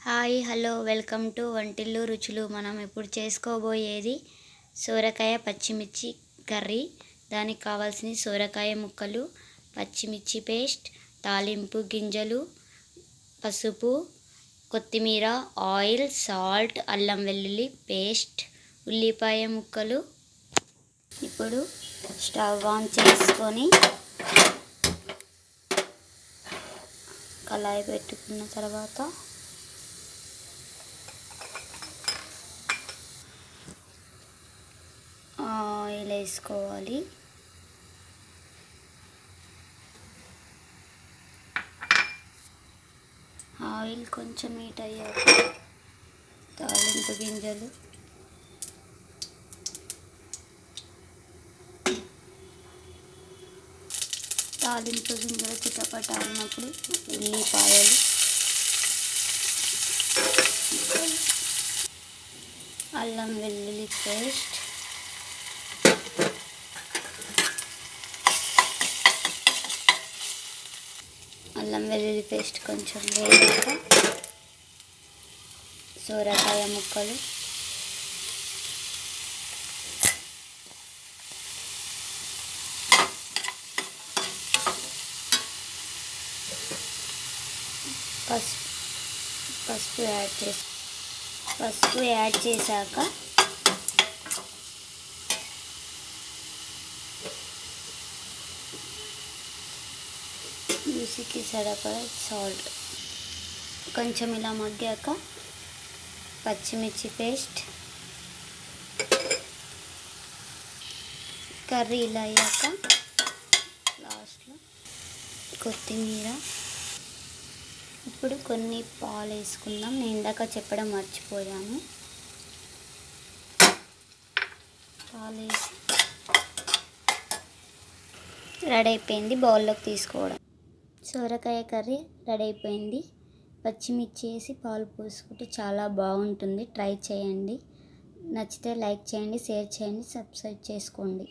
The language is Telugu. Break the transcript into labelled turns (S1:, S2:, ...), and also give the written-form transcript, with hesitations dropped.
S1: హాయ్ హలో వెల్కమ్ టు వంటిల్లు రుచులు. మనం ఇప్పుడు చేసుకోబోయేది సోరకాయ పచ్చిమిర్చి కర్రీ. దానికి కావాల్సిన సోరకాయ ముక్కలు, పచ్చిమిర్చి పేస్ట్, తాలింపు గింజలు, పసుపు, కొత్తిమీర, ఆయిల్, సాల్ట్, అల్లం వెల్లుల్లి పేస్ట్, ఉల్లిపాయ ముక్కలు. ఇప్పుడు స్టవ్ ఆన్ చేసుకొని కళాయి పెట్టుకున్న తర్వాత ఆయిల్ వేసుకోవాలి. ఆయిల్ కొంచెం హీట్ అయ్యాక తాలింపు గింజలు, చిటపట అన్నప్పుడు ఉల్లిపాయలు, అల్లం వెల్లుల్లి పేస్ట్, కొంచెం వేగాక సోరకాయ ముక్కలు, పసుపు యాడ్ చేశాక రుచికి సరిపడా సాల్ట్. కొంచెం ఇలా మగ్గాక పచ్చిమిర్చి పేస్ట్, కర్రీ ఇలా అయ్యాక లాస్ట్లో కొత్తిమీర. ఇప్పుడు కొన్ని పాలు వేసుకుందాం. నేను ఇందాక చెప్పడం మర్చిపోయాను. పాలు వేసి రెడీ అయిపోయింది. బౌల్లోకి తీసుకోవడం. సోరకాయ కర్రీ రెడీ అయిపోయింది. పచ్చిమిర్చి వేసి పాలు పోసుకుంటే చాలా బాగుంటుంది. ట్రై చేయండి. నచ్చితే లైక్ చేయండి, షేర్ చేయండి, సబ్స్క్రైబ్ చేసుకోండి.